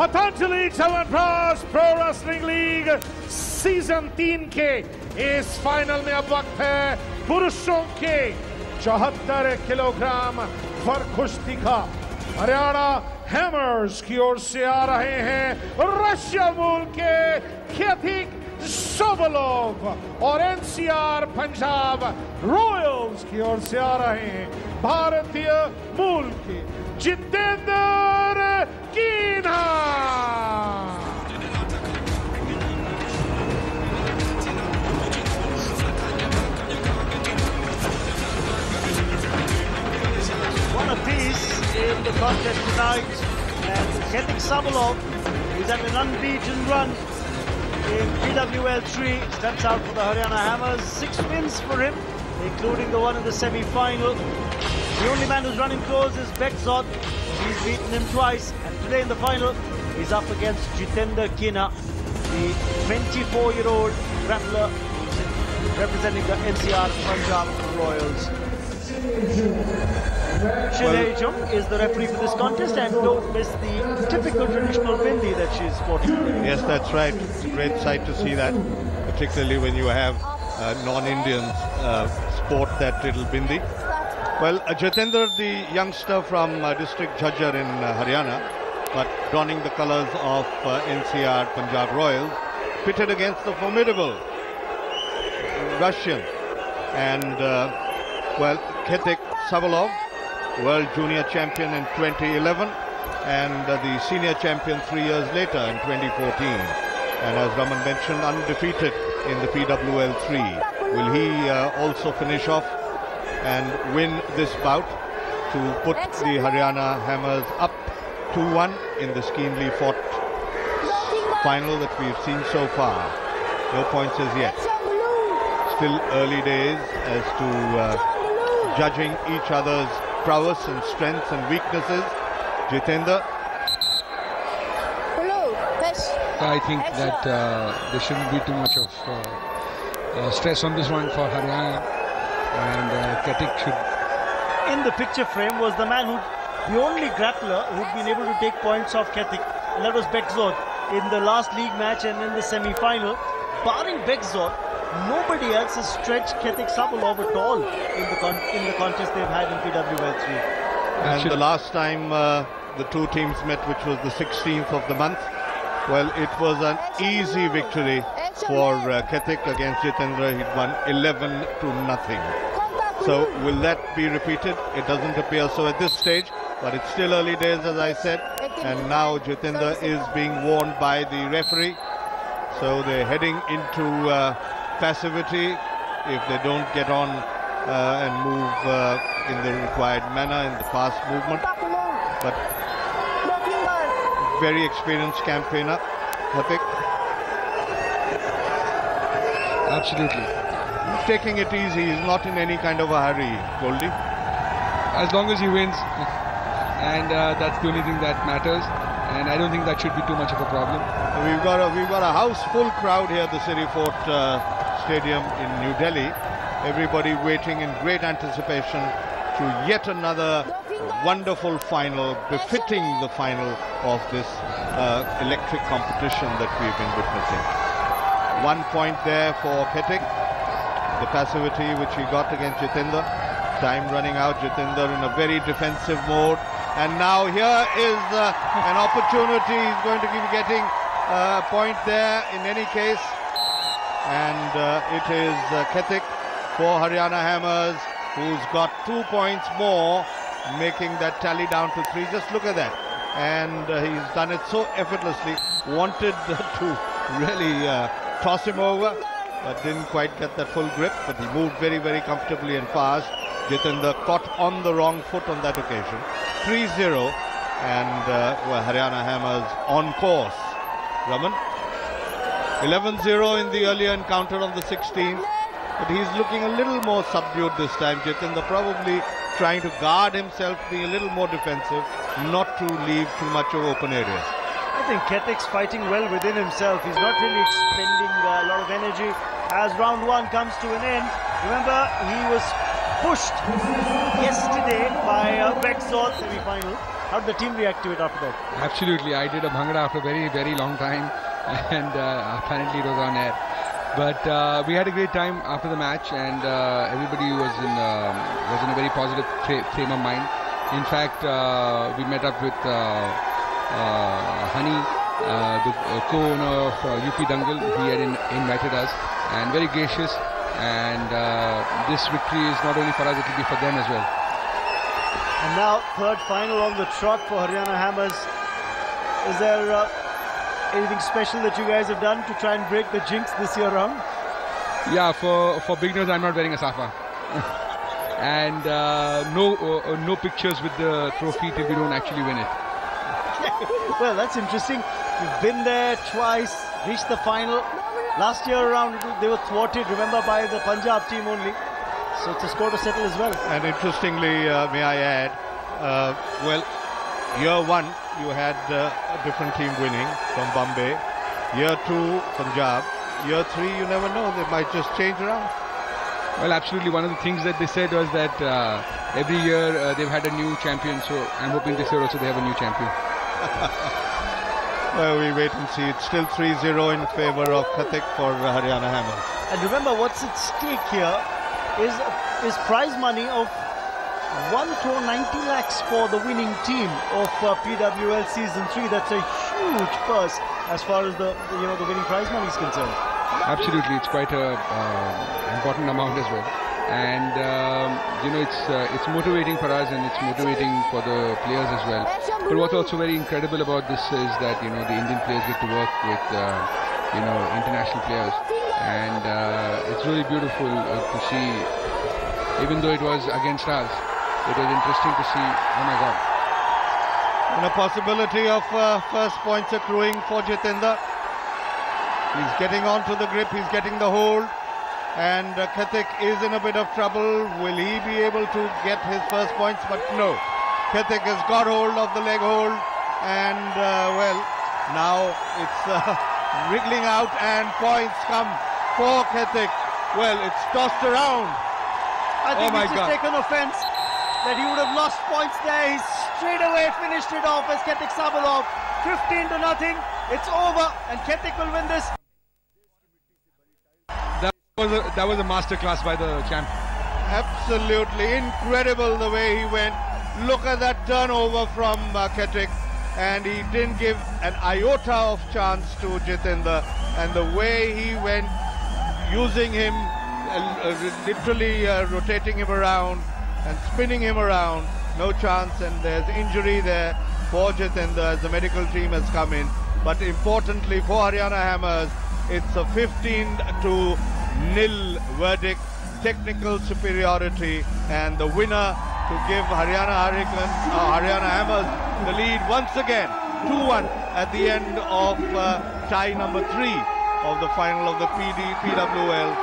Patanjali chyawanprash pro wrestling league season 3 के इस final में अब वक्त है पुरुषों के 74 किलोग्राम वर्ग कुश्ती का। हरियाणा हैमर्स की ओर से आ रहे हैं रशिया मूल के केतिक सोबोलोव और एनसीआर पंजाब रॉयल्स की ओर से आ रहे हैं भारतीय मूल के जितेंद्र कीना। One apiece in the contest tonight, and Ketik Sobolov is at an unbeaten run in PWL 3, steps out for the Haryana Hammers. 6 wins for him, including the one in the semi-final. The only man who's running close is Bekzod. He's beaten him twice, and today in the final, he's up against Jitender Kina, the 24-year-old grappler representing the NCR Punjab Royals. Shilhejum is the referee for this contest, and don't miss the typical traditional bindi that she's sporting. Yes, that's right. It's a great sight to see that, particularly when you have non-Indians sport that little bindi. Well, Jitender, the youngster from district Jhajjar in Haryana, but donning the colours of NCR Punjab Royals, pitted against the formidable Russian and, well, Ketik Sobolov, world junior champion in 2011 and the senior champion 3 years later in 2014. And as Raman mentioned, undefeated in the PWL 3. Will he also finish off and win this bout to put the Haryana Hammers up 2-1 in this keenly fought final that we've seen so far? No points as yet. Still early days as to judging each other's prowess and strengths and weaknesses. Jitender. I think that there shouldn't be too much of stress on this one for Haryana, and Ketik should. In the picture frame was the man the only grappler who'd been able to take points off Ketik, and that was Bekzod in the last league match and in the semi-final. Barring Bekzod, nobody else has stretched Ketik Sobolov at all in the contest they've had in PWL 3. And the last time the two teams met, which was the 16th of the month, well, it was an easy victory for Ketik against Jitender. He'd won 11-0. So will that be repeated? It doesn't appear so at this stage, but it's still early days, as I said, and now Jitender is being warned by the referee. So they're heading into passivity if they don't get on and move in the required manner, in the fast movement. But very experienced campaigner, Ketik. Absolutely. He's taking it easy. He's not in any kind of a hurry, Goldie. As long as he wins, and that's the only thing that matters. And I don't think that should be too much of a problem. We've got a house full crowd here at the City Fort Stadium in New Delhi. Everybody waiting in great anticipation to yet another wonderful final, befitting the final of this electric competition that we've been witnessing. 1 point there for Ketik. The passivity which he got against Jitender. Time running out. Jitender in a very defensive mode. And now here is an opportunity. He's going to be getting a point there in any case. And it is Ketik for Haryana Hammers, who's got 2 points more, making that tally down to 3. Just look at that. And he's done it so effortlessly. Wanted to really toss him over, but didn't quite get that full grip. But he moved very, very comfortably and fast. Jitender caught on the wrong foot on that occasion. 3-0, and well, Haryana Hammers on course. Raman, 11-0 in the earlier encounter on the 16th, but he's looking a little more subdued this time. Jitender probably trying to guard himself, being a little more defensive, not to leave too much of open areas. I think Ketik's fighting well within himself. He's not really expending a lot of energy as round 1 comes to an end. Remember, he was pushed yesterday by Bekzod semi-final. How did the team react to it after that? Absolutely, I did a bhangra after a very, very long time, and apparently it was on air. But we had a great time after the match, and everybody was in a very positive frame of mind. In fact, we met up with Hani, the co-owner of UP Dangal. He had invited us, and very gracious. And this victory is not only for us; it will be for them as well. And now, third final on the trot for Haryana Hammers. Is there anything special that you guys have done to try and break the jinx this year round? Yeah, for beginners, I'm not wearing a safa. And no pictures with the trophy till we don't actually win it. Well, that's interesting. You've been there twice, reached the final. Last year around, they were thwarted, remember, by the Punjab team only. So it's a score to settle as well. And interestingly, may I add, well, year one, you had a different team winning from Bombay. Year two, Punjab. Year three, you never know, they might just change around. Well, absolutely. One of the things that they said was that every year they've had a new champion, so I'm hoping this year also they have a new champion. Well, we wait and see. It's still 3-0 in favour of Khatik for Haryana Hammers. And remember, what's at stake here is prize money of 1 crore 90 lakhs for the winning team of PWL Season 3. That's a huge purse as far as the winning prize money is concerned. Absolutely, it's quite a important amount as well, and it's motivating for us, and it's motivating for the players as well. But what's also very incredible about this is that the Indian players get to work with international players, and it's really beautiful to see. Even though it was against us, it was interesting to see. Oh my God! And a possibility of first points accruing for Jitendra. He's getting onto the grip, he's getting the hold, and Khatik is in a bit of trouble. Will he be able to get his first points? But no, Khatik has got hold of the leg hold, and well, now it's wriggling out, and points come for Khatik. Well, it's tossed around. I think he's just taken offence that he would have lost points there. He's straight away finished it off as Khatik Sabalov. 15-0. It's over, and Khatik will win this. That was a masterclass by the champ. Absolutely incredible the way he went. Look at that turnover from Khatik, and he didn't give an iota of chance to Jitendra. And the way he went, using him, literally rotating him around and spinning him around, no chance. And there's injury there for Jitendra as the medical team has come in. But importantly for Haryana Hammers, it's a 15-0 verdict, technical superiority, and the winner to give Haryana Hammers the lead once again, 2-1 at the end of tie number 3 of the final of the PWL